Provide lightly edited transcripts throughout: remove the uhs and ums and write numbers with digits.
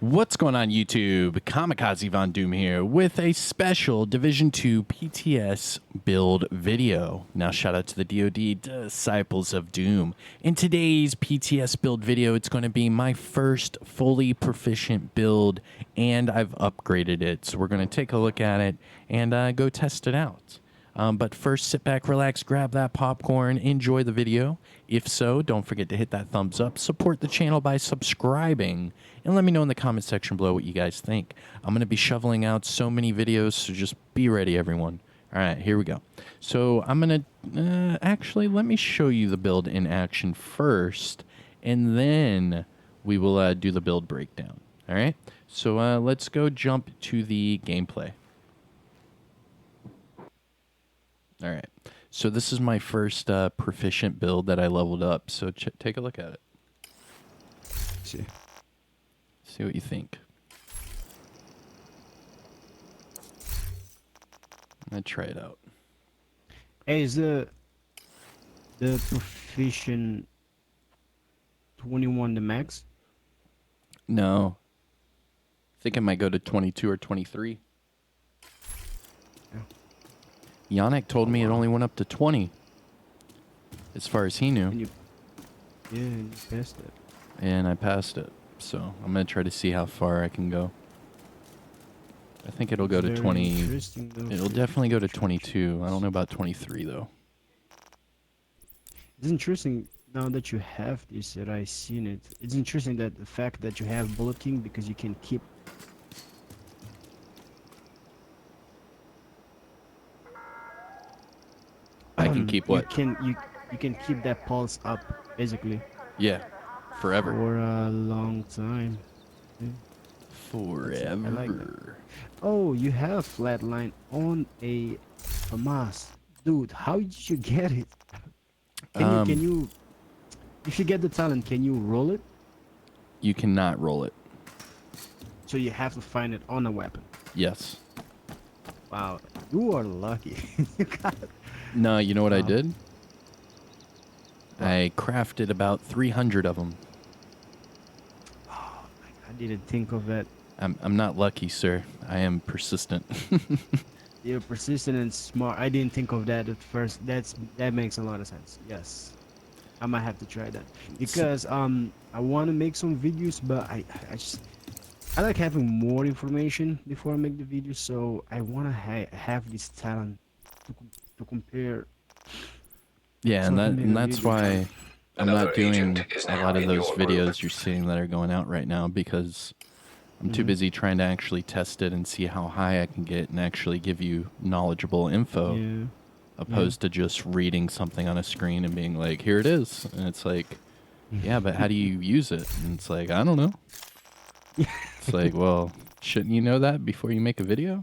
What's going on YouTube? Kamikazevondoom here with a special Division 2 PTS build video. Now shout out to the DoD Disciples of Doom. In today's PTS build video, it's going to be my first fully proficient build and I've upgraded it. So we're going to take a look at it and go test it out. But first, sit back, relax, grab that popcorn, enjoy the video. If so, don't forget to hit that thumbs up, support the channel by subscribing, and let me know in the comment section below what you guys think. I'm going to be shoveling out so many videos, so just be ready, everyone. All right, here we go. So I'm going to, actually, let me show you the build in action first, and then we will do the build breakdown. All right, so let's go jump to the gameplay. All right, so this is my first proficient build that I leveled up, so take a look at it. See what you think. I'm gonna try it out. Hey, is the proficient 21 the max? No. I think it might go to 22 or 23. Yannick told me it only went up to 20, as far as he knew. Yeah, you passed it. And I passed it, so I'm going to try to see how far I can go. I think it'll go to 20. It'll definitely go to 22. I don't know about 23, though. It's interesting, now that you have this, that I've seen it. It's interesting that the fact that you have Bullet King, because you can keep... I can keep what? You can keep that pulse up, basically. Yeah, forever. For a long time. Yeah. Forever. I like that. Oh, you have flatline on a mask. Dude, how did you get it? Can you... If you get the talent, can you roll it? You cannot roll it. So you have to find it on a weapon. Yes. Wow, you are lucky. You got it. No, you know what I did? I crafted about 300 of them. Oh, I didn't think of that. I'm not lucky, sir. I am persistent. You're persistent and smart. I didn't think of that at first. That makes a lot of sense. Yes, I might have to try that because I want to make some videos, but I like having more information before I make the video. So I want to have this talent to compare. Yeah, and that's why I'm not doing a lot of those videos you're seeing that are going out right now, because I'm too busy trying to actually test it and see how high I can get and actually give you knowledgeable info, opposed to just reading something on a screen and being like, here it is. And it's like, yeah, but how do you use it? And it's like, I don't know. It's like, well, shouldn't you know that before you make a video?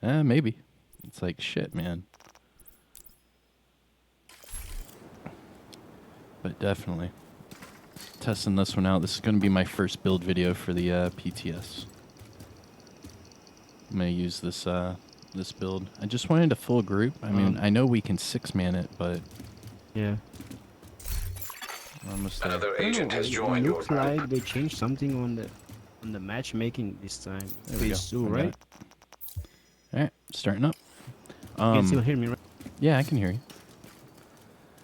Maybe. It's like, shit, man. But definitely testing this one out. This is going to be my first build video for the PTS. I'm going to use this this build. I just wanted a full group. I mean, I know we can 6-man it, but yeah. Almost Another agent has joined your looks like they changed something on the matchmaking this time. There we go. Phase 2, right? All right, starting up. You can still hear me, right? Yeah, I can hear you.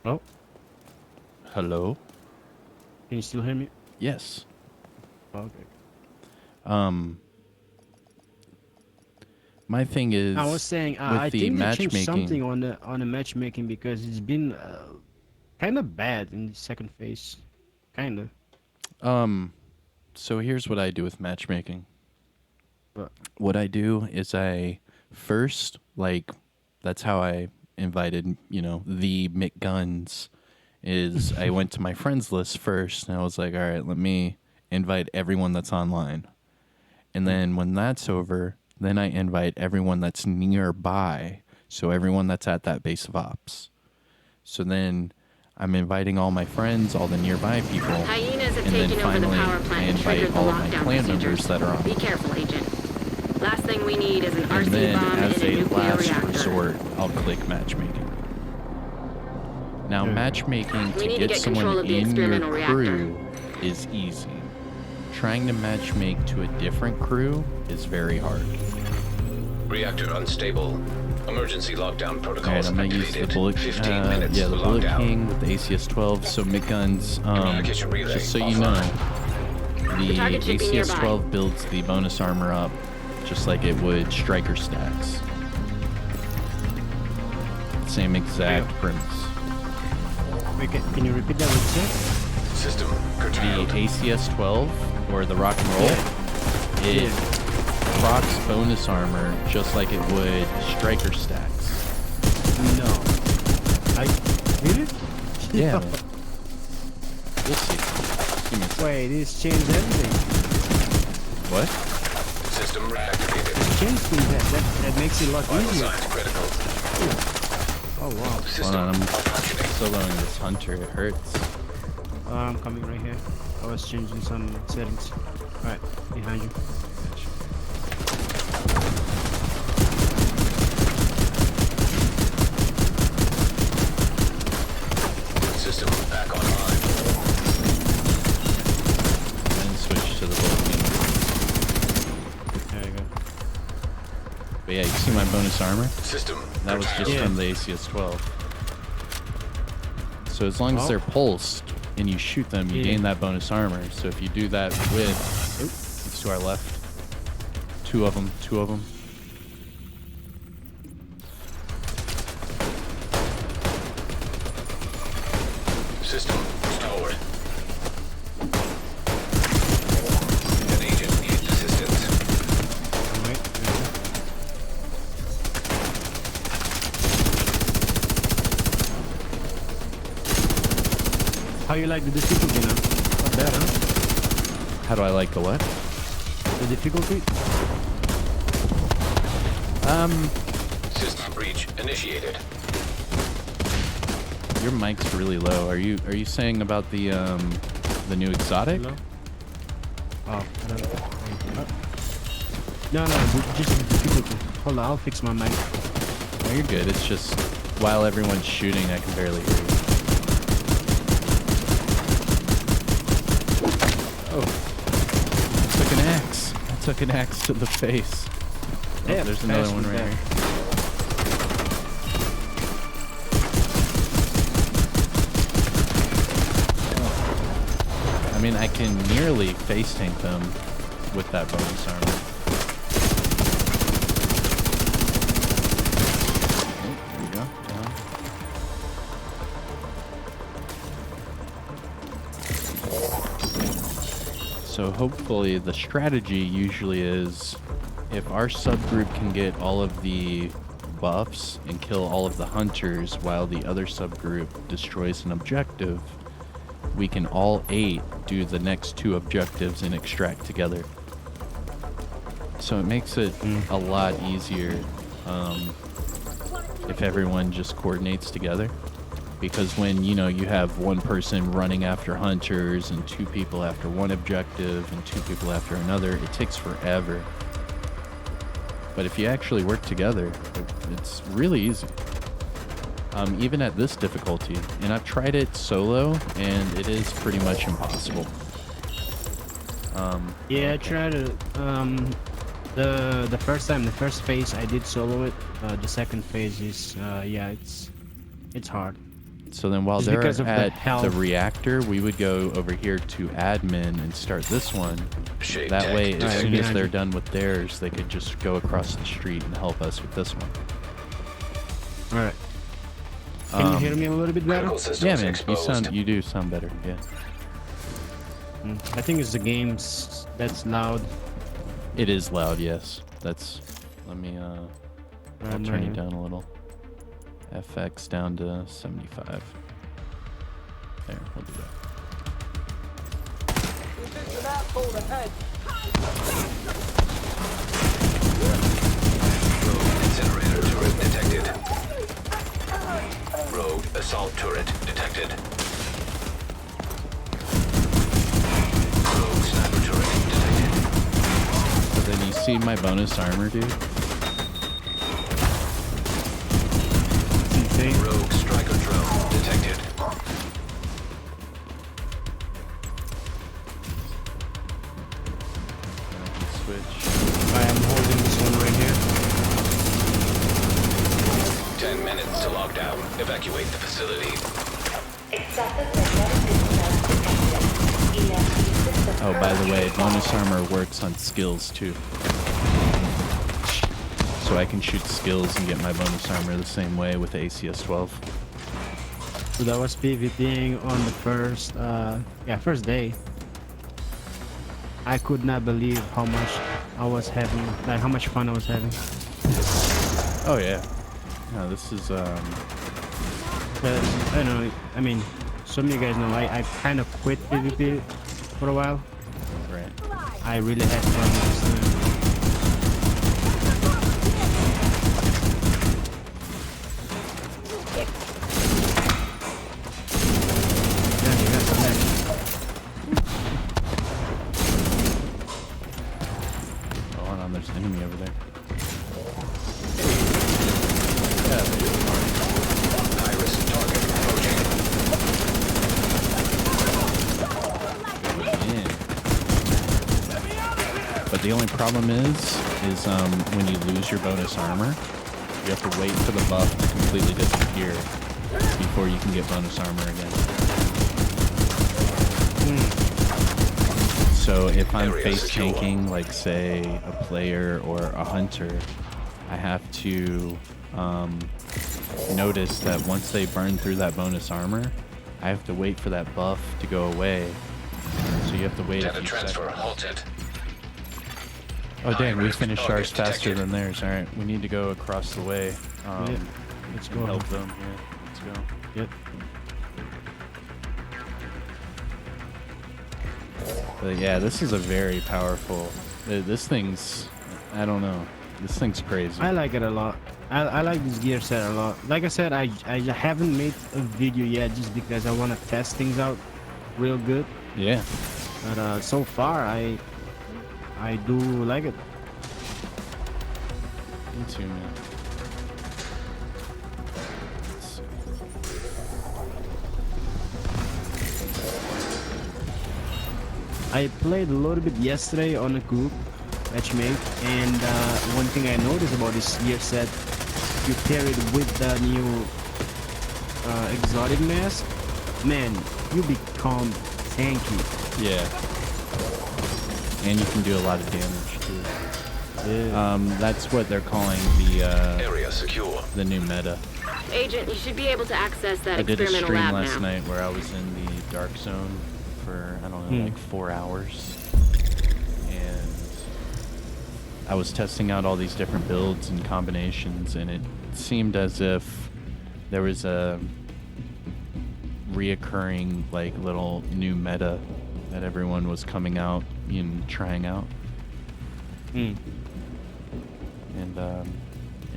Oh. Hello? Can you still hear me? Yes. Okay. My thing is, I was saying, I think they changed something on the matchmaking, because it's been kind of bad in the second phase, kind of. So here's what I do with matchmaking. What I do is I first, like, that's how I invited, the McGuns. Is I went to my friends list first, and I was like, all right, let me invite everyone that's online. And then when that's over, then I invite everyone that's nearby, so everyone that's at that base of ops. So then I'm inviting all my friends, all the nearby people, and then finally I invite all of my clan members that are on. Be careful, Agent. Last thing we need is an And RC then, bomb in as a a nuclear last reactor. resort, I'll click matchmaking. Now, matchmaking We to need to get get control someone of the in your experimental reactor. crew is easy. trying to matchmake to a different crew is very hard. Reactor unstable. Emergency lockdown Alright, protocols I'm gonna use activated. the Bullet, 15 minutes the Bullet lockdown. King with the ACS-12. So McGuns, Communication relay just so you know, the target should be nearby. ACS-12 builds the bonus armor up just like it would striker stacks. Same exact premise. Wait, can you repeat that with check? System The curtailed. ACS-12 or the Rock and Roll, it procs bonus armor just like it would striker stacks. No. Really? Yeah, man. We'll see. Give me a sec. Wait, this changed everything. What? System reactivated. Changed things. That makes it a lot Vital easier. signs critical. Oh wow. System Hold on, I'm malfunctioning. soloing this hunter. It hurts. I'm coming right here. I was changing some settings. Alright, behind you. System back online. And switch to the Bullet King. There you go. But yeah, you see my bonus armor? System That was just curtailed. from the ACS-12. So as long as Oh. they're pulsed and you shoot them, you Yeah. gain that bonus armor. So if you do that with, it's to our left. Two of them. System restored. An agent needs assistance. Alright. How you like the difficulty now? Not bad, huh? How do I like the what? The difficulty? System breach initiated. Your mic's really low. Are you saying about the new exotic? Hello? Oh, I don't know. No, just the difficulty. Hold on, I'll fix my mic. No, you're good. It's just while everyone's shooting, I can barely hear you. Oh, I took an axe. I took an axe to the face. Oh, Yeah, there's another fast one with right that. here. I mean, I can nearly face tank them with that bonus armor. Oh, there we go. So hopefully the strategy usually is if our subgroup can get all of the buffs and kill all of the hunters while the other subgroup destroys an objective, we can all 8 do the next 2 objectives and extract together. So it makes it a lot easier if everyone just coordinates together. Because when, you know, you have one person running after hunters and 2 people after one objective and 2 people after another, it takes forever. But if you actually work together, it's really easy. Even at this difficulty. And I've tried it solo, and it is pretty much impossible. Yeah, I tried to. The first time, the first phase, I did solo it. The second phase is, yeah, it's hard. So then while Just they're because of the at health. the reactor, we would go over here to admin and start this one. Shape That tech way, as Alright, soon as behind they're you. done with theirs, they could just go across the street and help us with this one. All right. Can you hear me a little bit better? Critical systems Yeah, man, exposed. you do sound better. Yeah, I think it's the games that's loud. it is loud. Yes, that's. Let me. I'll Um, turn it down a little. FX down to 75. There, we'll do Rogue incinerator turret detected. Rogue assault turret detected. Rogue sniper turret detected. that. But then you see my bonus armor, dude. Insane. Rogue striker drone detected. switch. I am holding this one right here. 10 minutes to lockdown. Evacuate the facility. Oh, by the way, bonus armor works on skills too. So I can shoot skills and get my bonus armor the same way with the ACS-12. So that was PvPing on the first day. I could not believe how much I was having, like how much fun I was having. Oh yeah. No, this is Because I don't know, I mean, some of you guys know I kind of quit PvP for a while. right. I really had fun this time. Yeah, you got some damage. Oh, hold on, there's an enemy over there. High-risk target approaching. Yeah. But the only problem is when you lose your bonus armor, you have to wait for the buff to completely disappear before you can get bonus armor again. So if I'm Area face secure. tanking, like say a player or a hunter, I have to notice that once they burn through that bonus armor, I have to wait for that buff to go away. So you have to wait a Data few transfer seconds. halted. Oh dang, we High-risk finished target ours faster detected. than theirs. Alright, we need to go across the way. Yeah, let's and go. help them. Yeah, let's go. Yep. But yeah, this is a very powerful. This thing's, I don't know. This thing's crazy. I like it a lot. I like this gear set a lot. Like I said, I haven't made a video yet just because I want to test things out real good. Yeah. But so far, I do like it. Me too, man. Let's see. I played a little bit yesterday on a group matchmake, and one thing I noticed about this gear set, you pair it with the new exotic mask, man, you become tanky. Yeah. And you can do a lot of damage too. Yeah. That's what they're calling the Area secure. new meta. Agent, you should be able to access that I did a experimental stream lab last now. night where I was in the dark zone for I don't know, like 4 hours, and I was testing out all these different builds and combinations, and it seemed as if there was a reoccurring like little new meta that everyone was coming out and trying out, Mm. and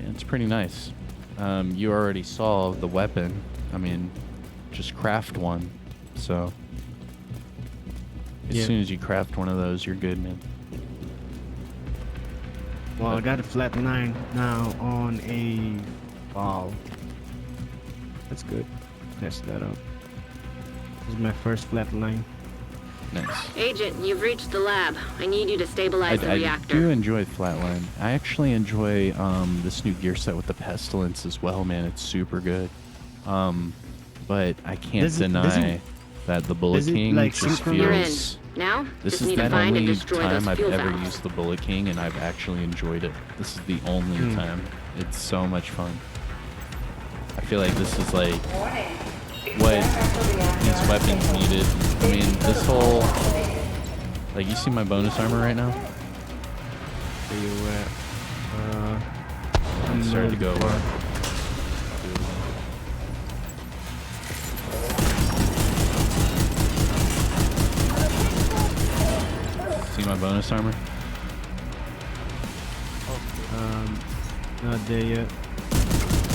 it's pretty nice. You already saw the weapon. I mean, just craft one. So as Yeah. soon as you craft one of those, you're good, man. Well, I got a flat 9 now on a ball. That's good. Test that out. This is my first flat line. Nice. Agent, you've reached the lab. I need you to stabilize the I reactor. do enjoy Flatline. I actually enjoy this new gear set with the Pestilence as well, man. It's super good. But I can't Does it- deny that the Bullet does it, King like, just You're in. feels... Now, This just is need to the find and only destroy time those I've fuel ever valves. used the Bullet King, and I've actually enjoyed it. This is the only time. It's so much fun. I feel like this is like what these weapons needed. I mean, this whole... Like, you see my bonus armor right now? Where you at? I'm starting to go far. away. See my bonus armor? Not there yet.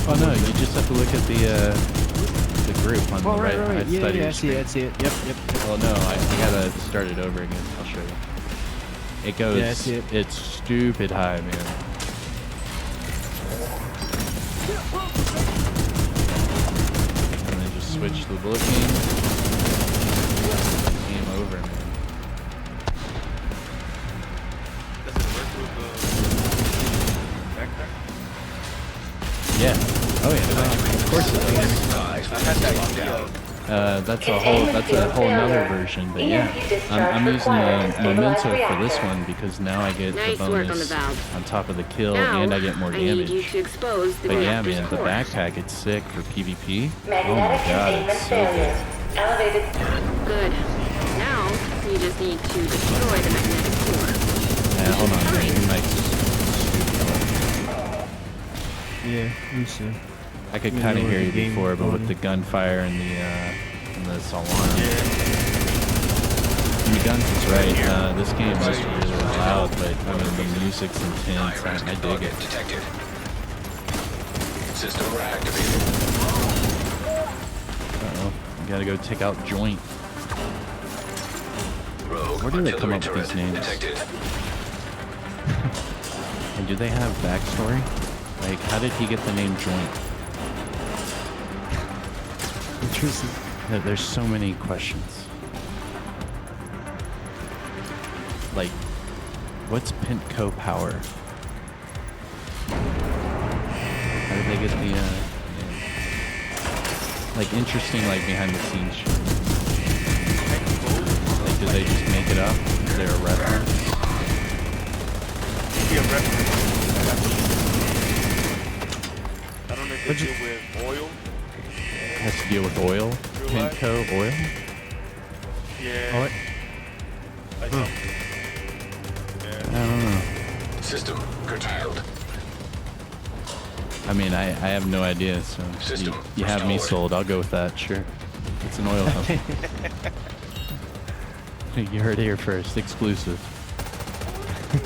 Oh no, you just have to look at the group on Oh, the right, right. right. Yeah, side of yeah, your I see it, I see it. Yep, yep. Well, no, I gotta start it over again. I'll show you. It goes. Yeah, I see it. It's stupid high, man. And then just switch to the Bullet King. Game over, man. That's a whole nother version, but yeah, I'm using the memento for this one because now I get Nice the work on the bonus valve. on top of the kill Now, and I get more I need you damage. to expose the But yeah, reactor's man, the core. backpack, it's sick for PvP. Oh my Magnetic god, containment it's so good. failure. Elevated. Good. Now, you just need to destroy the magnetic core. Yeah, hold on, man, your mic's just stupid. Yeah, I'm sure. I could You kind of know hear the you game before, but with going. the gunfire and the alarm. And the guns is right. This game is just really loud, but I mean the music's intense. I dig Target it. detected. System reactivated. Uh-oh, I gotta go take out Joint. Rogue Where do they come artillery up with these turret names? detected. And do they have backstory? Like, how did he get the name Joint? Interesting. There's so many questions. Like, what's Pintco power? How did they get the, name? Like, interesting, like, behind the scenes shit. Like, did they just make it up? Is there a reference? I don't know if they deal with oil. Has to deal with oil? Real life? Pintco oil? Yeah. What? Like I yeah. don't know. System curtailed. I mean, I have no idea, so System you have me restored. sold. I'll go with that, sure. It's an oil company. You heard it here first, exclusive.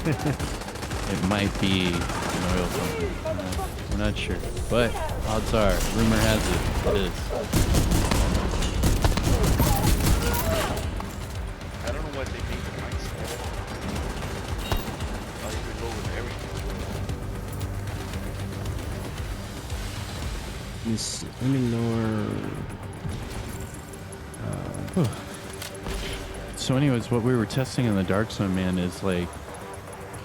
It might be an oil company. We're not sure, but odds are, rumor has it, it is. I don't know what they mean by mindset. I even go with everything. Yes, let me lower. So anyways, what we were testing in the Dark Zone, man, is like,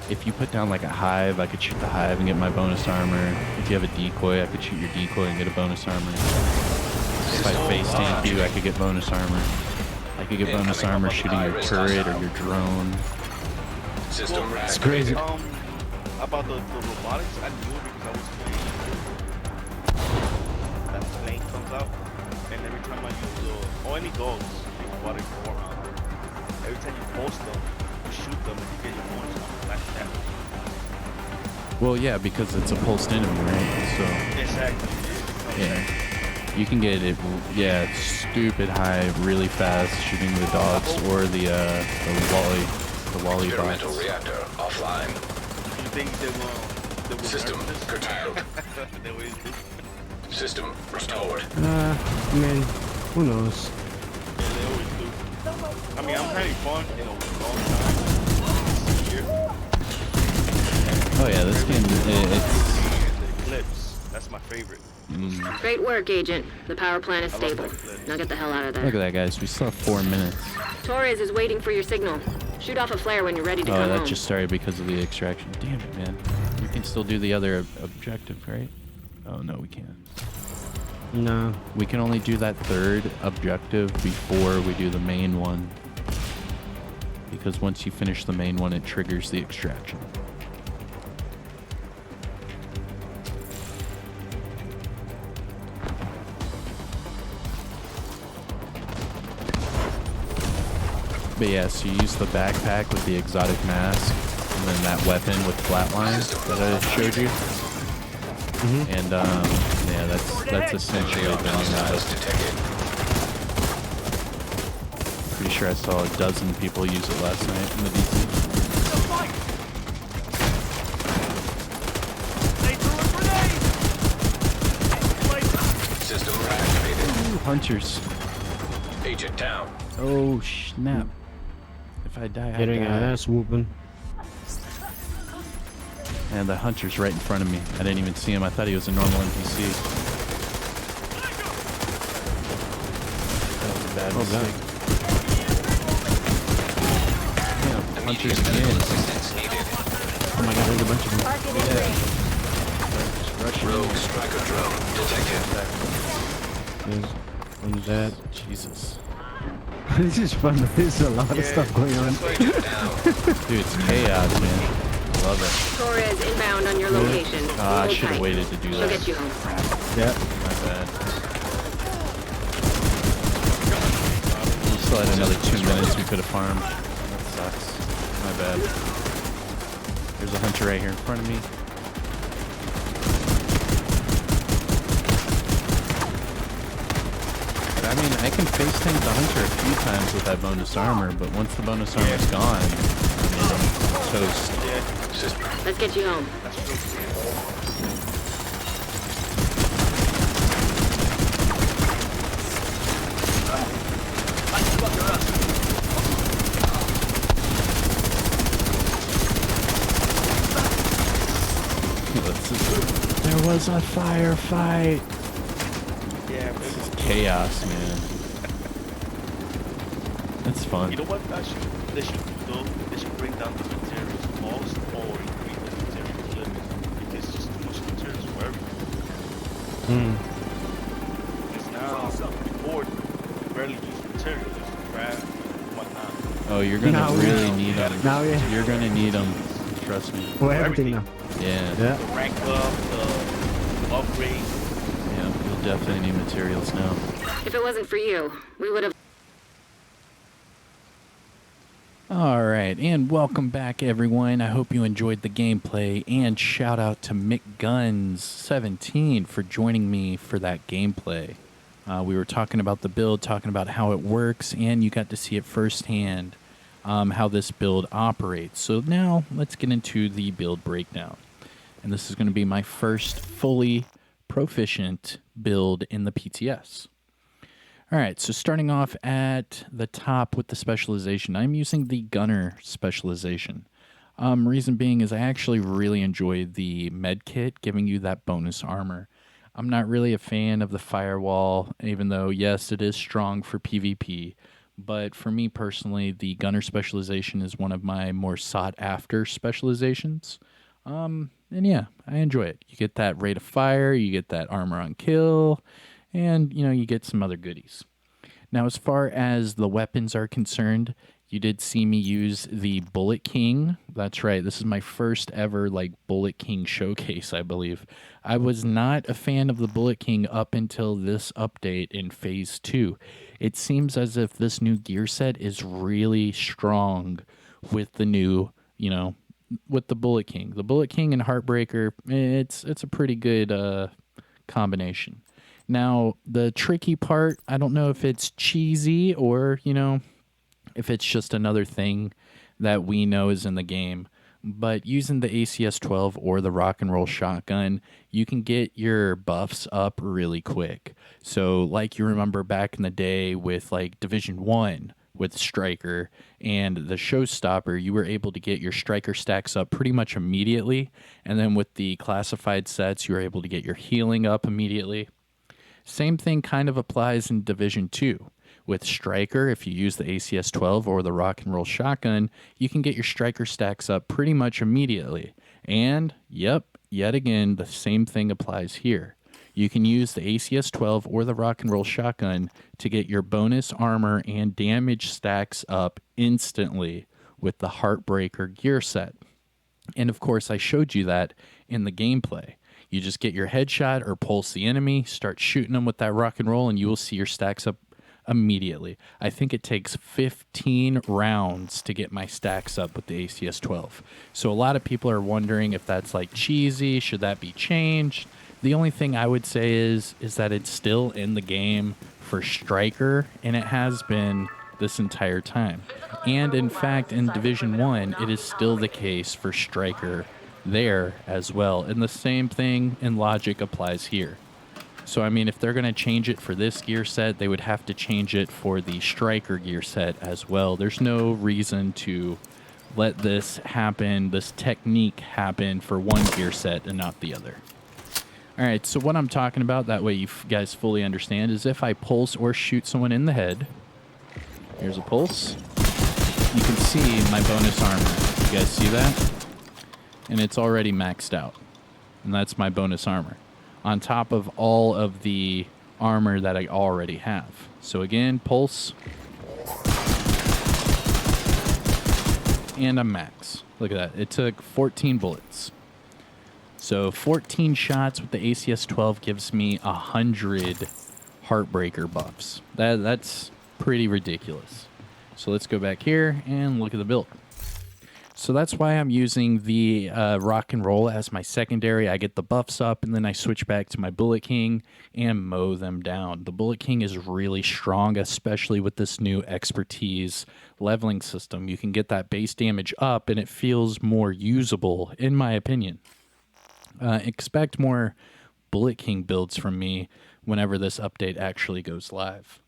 if you put down like a hive, I could shoot the hive and get my bonus armor. If you have a decoy, I could shoot your decoy and get a bonus armor. If I face stamp you, I could get bonus armor. I could get bonus armor shooting your turret or your drone. System It's reactivated. crazy. About the robotics, I knew it because I was playing. That plane comes out, and every time I use any dogs, the robotic go around. Every time you post them, you shoot them, and you get your bonus on like that. Well, yeah, because it's a pulsed enemy, right? So, Exactly. yeah. You can get it, yeah, stupid high, really fast, shooting the dogs or the wally Experimental bots. reactor offline. You think they will System nerf this? curtailed. They always do. System restored. I mean, who knows? Yeah, they always do. I mean, I'm having fun, a long time. Here. Oh yeah, this game, it's... The Eclipse. That's my favorite. Great work, Agent. The power plant is I love stable. that clip. Now get the hell out of Look at there. that, guys. We still have 4 minutes. Torres is waiting for your signal. Shoot off a flare when you're ready to Oh, come that home. just started because of the extraction. Damn it, man. We can still do the other objective, right? Oh, no, we can't. No. We can only do that third objective before we do the main one. Because once you finish the main one, it triggers the extraction. But yeah, so you use the backpack with the exotic mask, and then that weapon with flatline that I showed you. And yeah, that's essentially the Hostiles knife. detected. Pretty sure I saw a dozen people use it last night in the DC. System reactivated. Ooh, hunters. Agent down. Oh snap! If I die, I Getting an die. ass whooping. And the hunter's right in front of me. I didn't even see him. I thought he was a normal NPC. That was a bad mistake. Damn, hunters again. Assistance needed. Oh my god, there's a bunch of them. Just rushing in. Rogue striker drone detected. There's on that. Jesus. This is fun. There's a lot of stuff going on. Dude, it's chaos, man. Love it. Torres inbound on your location. I Hold should have tight. waited to do She'll that. get you home. Yeah. My bad. We still had another 2 minutes we could have farmed. That sucks. My bad. There's a hunter right here in front of me. But I mean, I can face tank the hunter a few times with that bonus armor, but once the bonus armor's gone, I mean, I'm toast. Let's get you home. There was a firefight. Yeah, This is maybe. chaos, man. That's fun. You know what? They should go. They should bring down the materials cost or increase the materials limit because it's just too much materials for everything. Because now, before, you barely use materials, crap, whatnot. Oh, you're gonna Now we- really need them. Now we- You're gonna need them. Trust me. For everything now. Yeah. Yeah. The rank up, the upgrade. Yeah. You'll definitely need materials now. If it wasn't for you, we would have. All right, and welcome back, everyone. I hope you enjoyed the gameplay, and shout out to McGuns17 for joining me for that gameplay. We were talking about the build, talking about how it works, and you got to see it firsthand, how this build operates. So now let's get into the build breakdown. And this is going to be my first fully proficient build in the PTS. All right, so starting off at the top with the specialization, I'm using the gunner specialization. Reason being is I actually really enjoy the med kit giving you that bonus armor. I'm not really a fan of the firewall, even though, yes, it is strong for PvP. But for me personally, the gunner specialization is one of my more sought-after specializations. And yeah, I enjoy it. You get that rate of fire, you get that armor on kill, and, you know, you get some other goodies. Now, as far as the weapons are concerned, you did see me use the Bullet King. That's right. This is my first ever, like, Bullet King showcase, I believe. I was not a fan of the Bullet King up until this update in Phase 2. It seems as if this new gear set is really strong with the new, you know, with the Bullet King. The Bullet King and Heartbreaker, it's a pretty good combination. Now, the tricky part, I don't know if it's cheesy or, you know, if it's just another thing that we know is in the game, but using the ACS-12 or the rock and roll shotgun, you can get your buffs up really quick. So, like you remember back in the day with like Division 1 with Striker and the Showstopper, you were able to get your Striker stacks up pretty much immediately, and then with the classified sets, you were able to get your healing up immediately. Same thing kind of applies in Division 2. With Striker, if you use the ACS-12 or the rock and roll shotgun, you can get your Striker stacks up pretty much immediately. And, yep, yet again, the same thing applies here. You can use the ACS-12 or the rock and roll shotgun to get your bonus armor and damage stacks up instantly with the Heartbreaker gear set. And of course, I showed you that in the gameplay. You just get your headshot or pulse the enemy, start shooting them with that rock and roll, and you will see your stacks up immediately. I think it takes 15 rounds to get my stacks up with the ACS-12. So a lot of people are wondering if that's like cheesy, should that be changed? The only thing I would say is that it's still in the game for Striker, and it has been this entire time. And in fact, in Division 1, it is still the case for Striker there as well. And the same thing in logic applies here. So, I mean, if they're going to change it for this gear set, they would have to change it for the Striker gear set as well. There's no reason to let this happen, this technique happen for one gear set and not the other. All right, so what I'm talking about, that way you guys fully understand, is if I pulse or shoot someone in the head, here's a pulse, you can see my bonus armor. You guys see that? And it's already maxed out. And that's my bonus armor. On top of all of the armor that I already have. So again, pulse. And I'm max. Look at that. It took 14 bullets. So 14 shots with the ACS-12 gives me 100 Heartbreaker buffs. That's pretty ridiculous. So let's go back here and look at the build. So that's why I'm using the Rock and Roll as my secondary. I get the buffs up, and then I switch back to my Bullet King and mow them down. The Bullet King is really strong, especially with this new expertise leveling system. You can get that base damage up, and it feels more usable, in my opinion. Expect more Bullet King builds from me whenever this update actually goes live.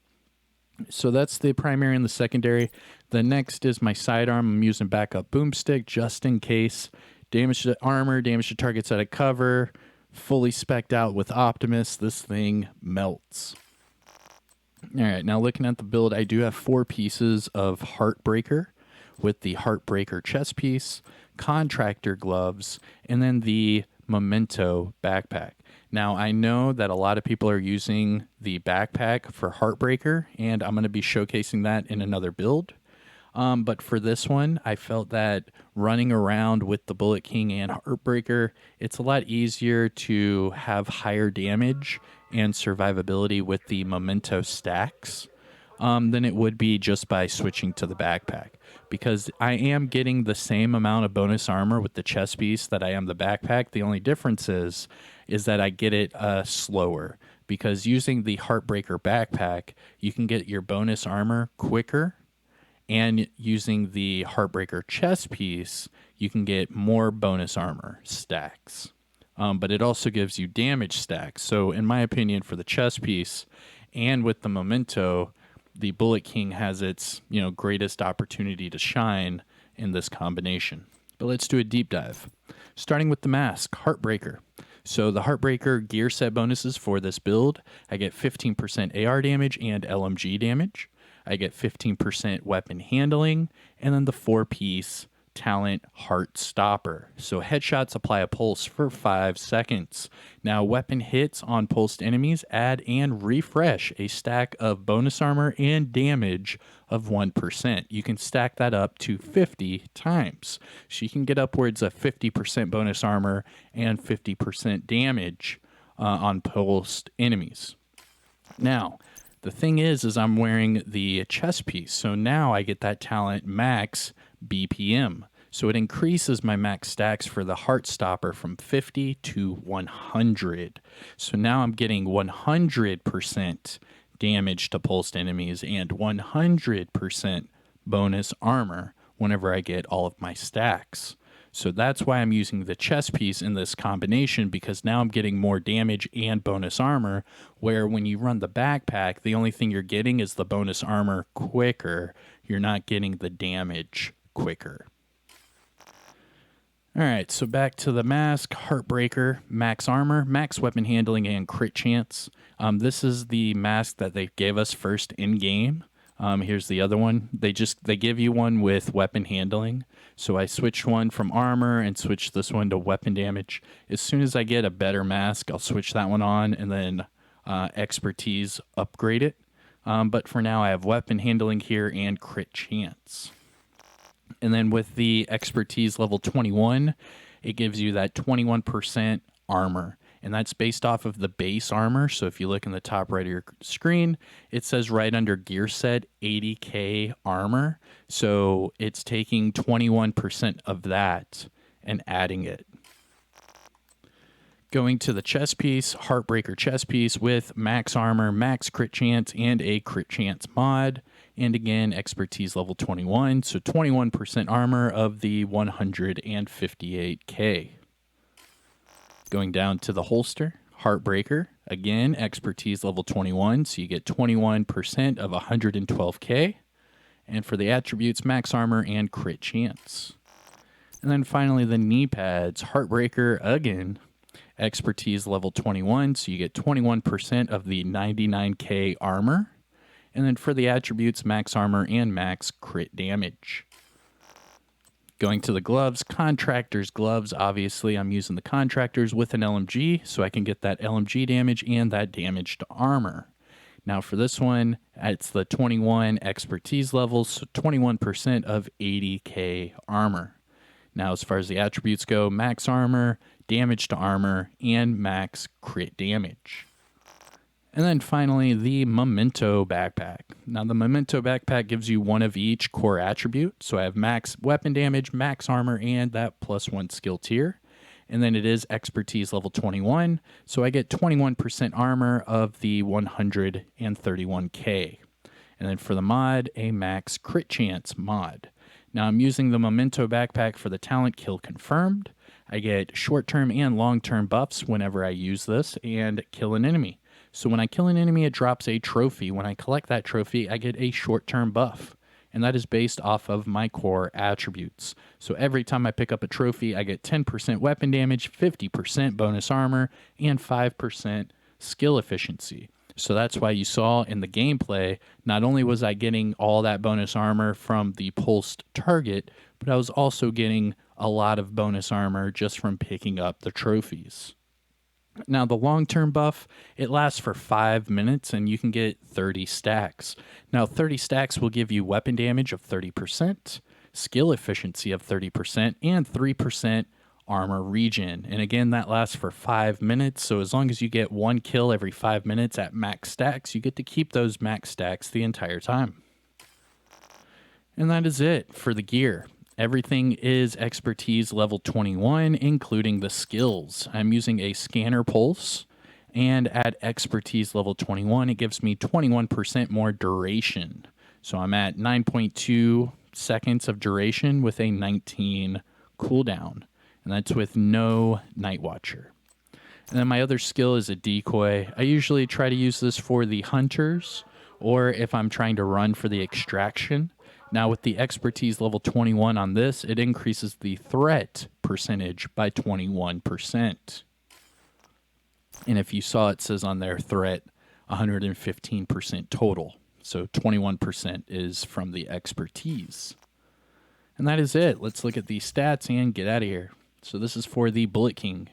So that's the primary and the secondary. The next is my sidearm. I'm using backup boomstick just in case. Damage to armor, damage to targets out of cover. Fully spec'd out with Optimus. This thing melts. All right, now looking at the build, I do have 4 pieces of Heartbreaker with the Heartbreaker chest piece, Contractor gloves, and then the Memento backpack. Now, I know that a lot of people are using the backpack for Heartbreaker, and I'm going to be showcasing that in another build. But for this one, I felt that running around with the Bullet King and Heartbreaker, it's a lot easier to have higher damage and survivability with the Memento stacks than it would be just by switching to the backpack. Because I am getting the same amount of bonus armor with the chest piece that I am the backpack. The only difference is that I get it slower. Because using the Heartbreaker backpack, you can get your bonus armor quicker. And using the Heartbreaker chest piece, you can get more bonus armor stacks. But it also gives you damage stacks. So in my opinion, for the chest piece and with the Memento, the Bullet King has its, greatest opportunity to shine in this combination. But let's do a deep dive. Starting with the mask, Heartbreaker. So the Heartbreaker gear set bonuses for this build, I get 15% AR damage and LMG damage. I get 15% weapon handling, and then the 4-piece talent Heart Stopper. So headshots apply a pulse for 5 seconds. Now weapon hits on pulsed enemies add and refresh a stack of bonus armor and damage of 1%. You can stack that up to 50 times. So you can get upwards of 50% bonus armor and 50% damage on pulsed enemies. Now, the thing is I'm wearing the chest piece. So now I get that talent max BPM. So it increases my max stacks for the Heart Stopper from 50 to 100. So now I'm getting 100% damage to pulsed enemies and 100% bonus armor whenever I get all of my stacks. So that's why I'm using the chest piece in this combination, because now I'm getting more damage and bonus armor, where when you run the backpack, the only thing you're getting is the bonus armor quicker. You're not getting the damage quicker. All right, so back to the mask, Heartbreaker, max armor, max weapon handling, and crit chance. This is the mask that they gave us first in game. Here's the other one. They give you one with weapon handling. So I switched one from armor and switched this one to weapon damage. As soon as I get a better mask, I'll switch that one on and then expertise upgrade it. But for now, I have weapon handling here and crit chance. And then with the expertise level 21, it gives you that 21% armor. And that's based off of the base armor. So if you look in the top right of your screen, it says right under gear set 80k armor. So it's taking 21% of that and adding it. Going to the chest piece, Heartbreaker chest piece with max armor, max crit chance, and a crit chance mod. And again, expertise level 21. So 21% armor of the 158k. Going down to the holster, Heartbreaker, again, expertise level 21, so you get 21% of 112k. And for the attributes, max armor and crit chance. And then finally, the knee pads, Heartbreaker, again, expertise level 21, so you get 21% of the 99k armor. And then for the attributes, max armor and max crit damage. Going to the gloves, contractor's gloves. Obviously, I'm using the contractors with an LMG, so I can get that LMG damage and that damage to armor. Now for this one, it's the 21 expertise levels, so 21% of 80k armor. Now as far as the attributes go, max armor, damage to armor, and max crit damage. And then finally, the Memento Backpack. Now, the Memento Backpack gives you one of each core attribute. So I have max weapon damage, max armor, and that +1 skill tier. And then it is expertise level 21. So I get 21% armor of the 131k. And then for the mod, a max crit chance mod. Now, I'm using the Memento Backpack for the talent Kill Confirmed. I get short-term and long-term buffs whenever I use this and kill an enemy. So when I kill an enemy, it drops a trophy. When I collect that trophy, I get a short-term buff. And that is based off of my core attributes. So every time I pick up a trophy, I get 10% weapon damage, 50% bonus armor, and 5% skill efficiency. So that's why you saw in the gameplay, not only was I getting all that bonus armor from the pulsed target, but I was also getting a lot of bonus armor just from picking up the trophies. Now, the long-term buff, it lasts for 5 minutes, and you can get 30 stacks. Now, 30 stacks will give you weapon damage of 30%, skill efficiency of 30%, and 3% armor regen. And again, that lasts for 5 minutes, so as long as you get 1 kill every 5 minutes at max stacks, you get to keep those max stacks the entire time. And that is it for the gear. Everything is expertise level 21, including the skills. I'm using a scanner pulse, and at expertise level 21, it gives me 21% more duration. So I'm at 9.2 seconds of duration with a 19 cooldown, and that's with no Night Watcher. And then my other skill is a decoy. I usually try to use this for the hunters, or if I'm trying to run for the extraction. Now with the expertise level 21 on this, it increases the threat percentage by 21%. And if you saw, it says on their threat 115% total. So 21% is from the expertise. And that is it. Let's look at the stats and get out of here. So this is for the Bullet King.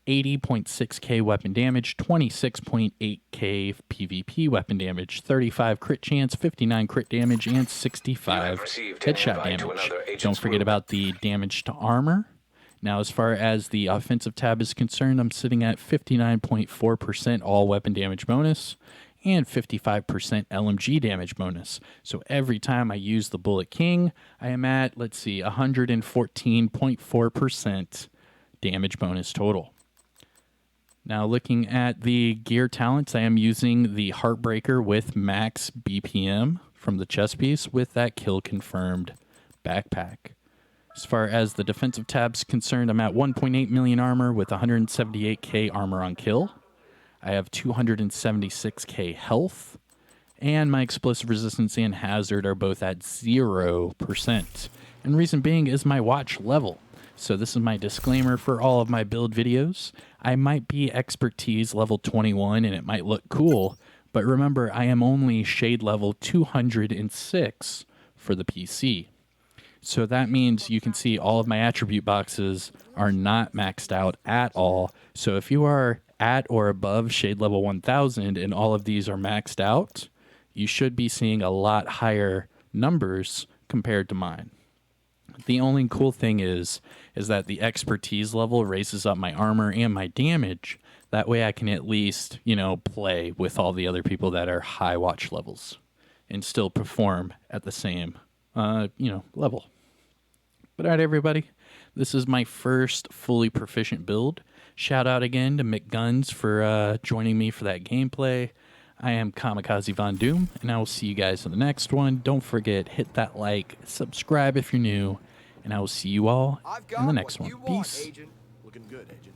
80.6k weapon damage, 26.8k PvP weapon damage, 35 crit chance, 59 crit damage, and 65 headshot damage. Don't forget about the damage to armor. Now, as far as the offensive tab is concerned, I'm sitting at 59.4% all weapon damage bonus and 55% LMG damage bonus. So every time I use the Bullet King, I am at, 114.4% damage bonus total. Now, looking at the gear talents, I am using the Heartbreaker with max BPM from the chest piece with that Kill Confirmed backpack. As far as the defensive tab's concerned, I'm at 1.8 million armor with 178k armor on kill. I have 276k health, and my explosive resistance and hazard are both at 0%. And reason being is my watch level. So this is my disclaimer for all of my build videos. I might be expertise level 21 and it might look cool, but remember, I am only shade level 206 for the PC. So that means you can see all of my attribute boxes are not maxed out at all. So if you are at or above shade level 1000 and all of these are maxed out, you should be seeing a lot higher numbers compared to mine. The only cool thing is that the expertise level raises up my armor and my damage. That way I can at least, play with all the other people that are high watch levels and still perform at the same, level. But all right, everybody, this is my first fully proficient build. Shout out again to McGuns for joining me for that gameplay. I am Kamikazevondoom, and I will see you guys in the next one. Don't forget, hit that like, subscribe if you're new, and I will see you all in the next one. Peace. Looking good, Agent.